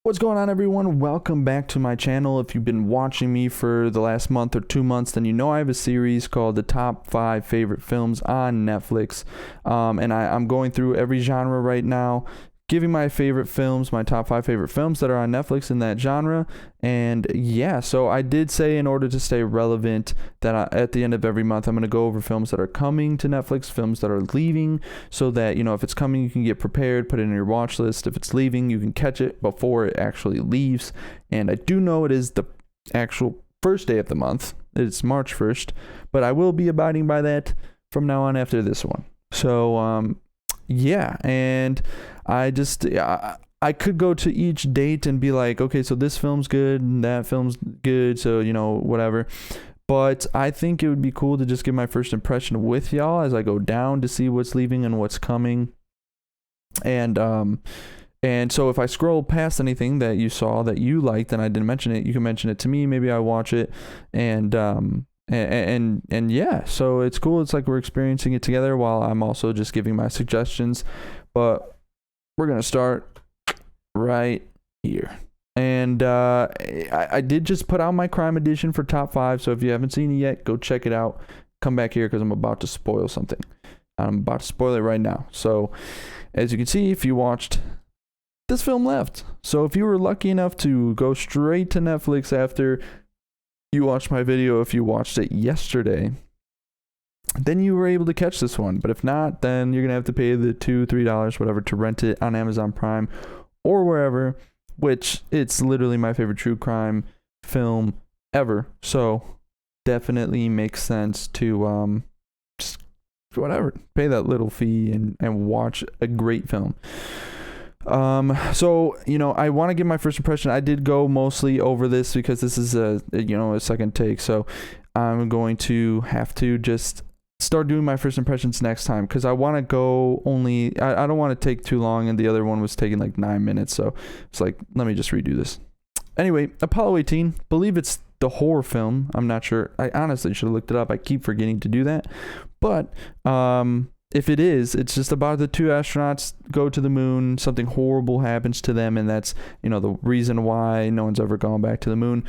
What's going on, everyone? Welcome back to my channel. If you've been watching me for the last month or 2 months, then you know I have a series called the top 5 favorite films on Netflix. And I'm going through every genre right now, giving my favorite films, my top 5 favorite films that are on Netflix in that genre. And yeah, so I did say, in order to stay relevant, that at the end of every month I'm going to go over films that are coming to Netflix, films that are leaving, so that, you know, if it's coming, you can get prepared, put it in your watch list. If it's leaving, you can catch it before it actually leaves. And I do know it is the actual first day of the month. It's March 1st, but I will be abiding by that from now on after this one. So yeah, and I could go to each date and be like, okay, so this film's good and that film's good, so, you know, whatever. But I think it would be cool to just give my first impression with y'all as I go down to see what's leaving and what's coming. And so if I scroll past anything that you saw that you liked and I didn't mention it, you can mention it to me. Maybe I watch it. And yeah, so it's cool. It's like we're experiencing it together while I'm also just giving my suggestions. But we're gonna start right here. And I did just put out my crime edition for top 5. So if you haven't seen it yet, go check it out. Come back here because I'm about to spoil something. I'm about to spoil it right now. So as you can see, if you watched, this film left. So if you were lucky enough to go straight to Netflix after you watched my video, if you watched it yesterday, then you were able to catch this one. But if not, then you're gonna have to pay the $2-3 whatever to rent it on Amazon Prime or wherever, which it's literally my favorite true crime film ever. So definitely makes sense to just whatever, pay that little fee and watch a great film. So, you know, I want to give my first impression. I did go mostly over this because this is a second take. So I'm going to have to just start doing my first impressions next time, because I want to go only, I don't want to take too long, and the other one was taking like 9 minutes. So it's like, let me just redo this. Anyway, Apollo 18, believe it's the horror film. I'm not sure. I honestly should have looked it up. I keep forgetting to do that. But, if it is, it's just about the 2 astronauts go to the moon, something horrible happens to them, and that's, you know, the reason why no one's ever gone back to the moon.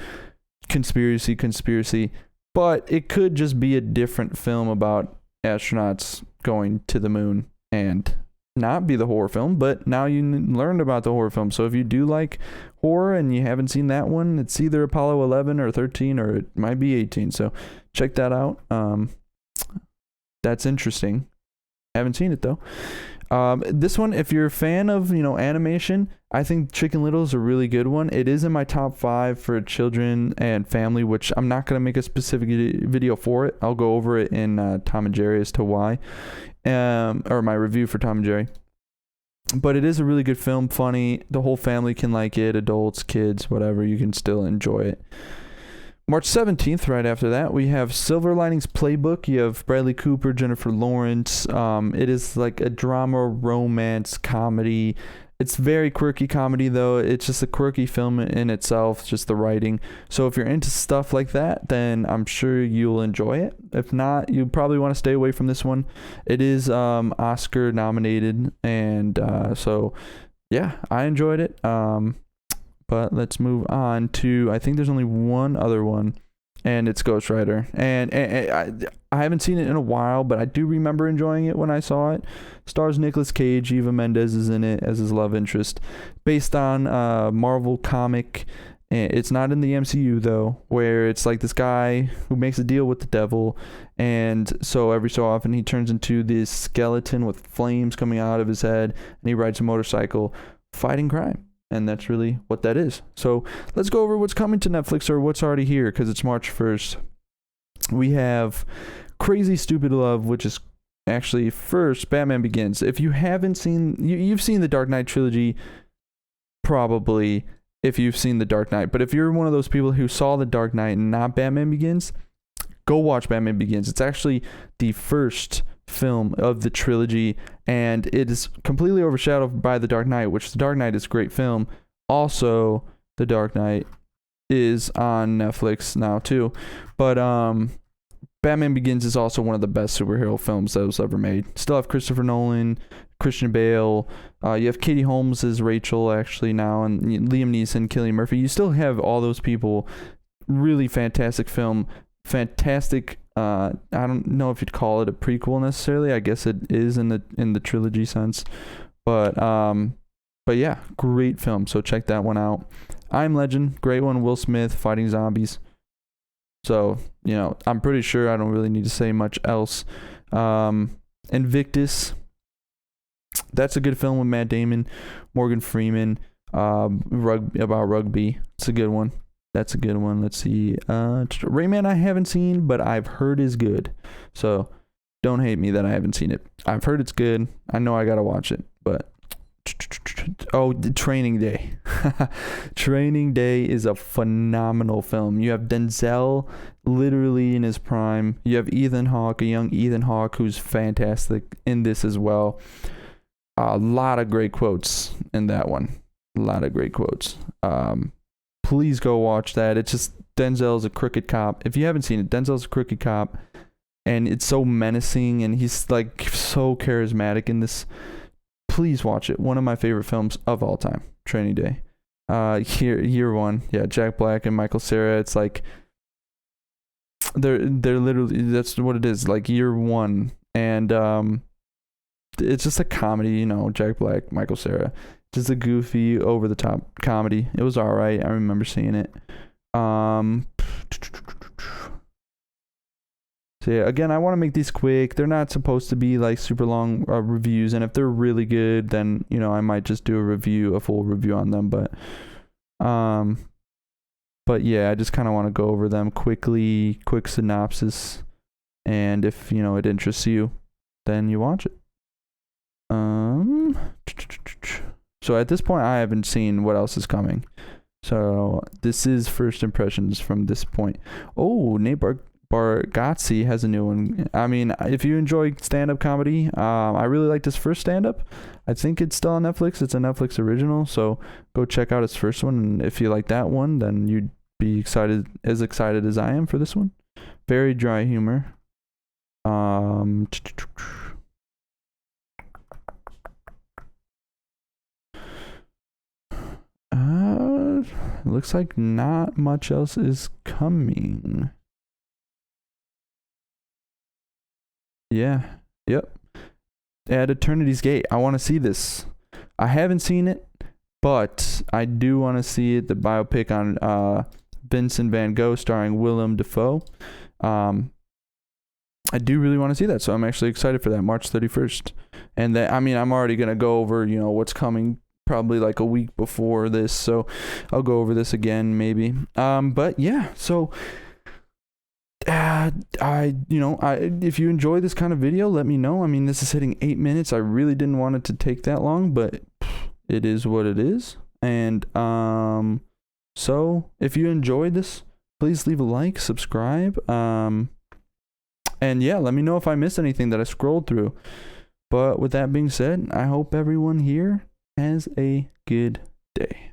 Conspiracy. But it could just be a different film about astronauts going to the moon and not be the horror film, but now you learned about the horror film. So if you do like horror and you haven't seen that one, it's either Apollo 11 or 13, or it might be 18. So check that out. That's interesting. Haven't seen it though. This one, if you're a fan of, you know, animation, I think Chicken Little is a really good one. It is in my top 5 for children and family, which I'm not going to make a specific video for it. I'll go over it in Tom and Jerry as to why, or my review for Tom and Jerry. But it is a really good film, funny. The whole family can like it, adults, kids, whatever. You can still enjoy it. March 17th, right after that, we have Silver Linings Playbook. You have Bradley Cooper, Jennifer Lawrence. It is like a drama, romance, comedy. It's very quirky comedy, though. It's just a quirky film in itself, just the writing. So if you're into stuff like that, then I'm sure you'll enjoy it. If not, you probably want to stay away from this one. It is Oscar nominated, and so yeah, I enjoyed it. But let's move on to, I think there's only one other one, and it's Ghost Rider. And I haven't seen it in a while, but I do remember enjoying it when I saw it. Stars Nicolas Cage. Eva Mendes is in it as his love interest. Based on Marvel comic. It's not in the MCU, though, where it's like this guy who makes a deal with the devil. And so every so often he turns into this skeleton with flames coming out of his head, and he rides a motorcycle fighting crime. And that's really what that is. So let's go over what's coming to Netflix, or what's already here, because it's March 1st. We have Crazy Stupid Love, which is actually first Batman Begins. If you haven't seen, you've seen the Dark Knight trilogy, probably, if you've seen the Dark Knight. But if you're one of those people who saw the Dark Knight and not Batman Begins, go watch Batman Begins. It's actually the first film of the trilogy, and it is completely overshadowed by The Dark Knight, which The Dark Knight is a great film. Also, The Dark Knight is on Netflix now too, but Batman Begins is also one of the best superhero films that was ever made. Still have Christopher Nolan, Christian Bale. You have Katie Holmes as Rachel actually now, and Liam Neeson, Cillian Murphy. You still have all those people. Really fantastic film. Fantastic. I don't know if you'd call it a prequel necessarily. I guess it is in the trilogy sense. But yeah, great film. So check that one out. I'm Legend, great one. Will Smith fighting zombies. So, I'm pretty sure I don't really need to say much else. Invictus, that's a good film with Matt Damon, Morgan Freeman, about rugby. It's a good one. That's a good one. Let's see. Rayman I haven't seen, but I've heard is good. So don't hate me that I haven't seen it. I've heard it's good. I know I gotta watch it, but Training Day. Training Day is a phenomenal film. You have Denzel literally in his prime. You have Ethan Hawke, a young Ethan Hawke who's fantastic in this as well. A lot of great quotes in that one. A lot of great quotes. Please go watch that. It's just Denzel's a crooked cop. If you haven't seen it, Denzel's a crooked cop, and it's so menacing, and he's like so charismatic in this. Please watch it. One of my favorite films of all time. Training Day. Year one. Yeah, Jack Black and Michael Cera. It's like they're literally, that's what it is. Like year one, and it's just a comedy. Jack Black, Michael Cera. Just a goofy, over the top comedy. It was all right. I remember seeing it. So yeah, again, I want to make these quick. They're not supposed to be like super long reviews, and if they're really good, then I might just do a full review on them. But yeah, I just kind of want to go over them quickly, quick synopsis, and if it interests you, then you watch it. So at this point, I haven't seen what else is coming. So this is first impressions from this point. Oh, Nate Bargatze has a new one. I mean, if you enjoy stand-up comedy, I really liked his first stand-up. I think it's still on Netflix. It's a Netflix original, so go check out his first one. And if you like that one, then you'd be excited as I am for this one. Very dry humor. Looks like not much else is coming. Yeah. Yep. At Eternity's Gate. I want to see this. I haven't seen it, but I do want to see it. The biopic on Vincent van Gogh starring Willem Dafoe. I do really want to see that, so I'm actually excited for that. March 31st. And I'm already going to go over, what's coming probably like a week before this, so I'll go over this again maybe. But yeah, so if you enjoy this kind of video, let me know. This is hitting 8 minutes. I really didn't want it to take that long, but it is what it is. And so if you enjoyed this, please leave a like, subscribe, and yeah, let me know if I missed anything that I scrolled through. But with that being said, I hope everyone here has a good day.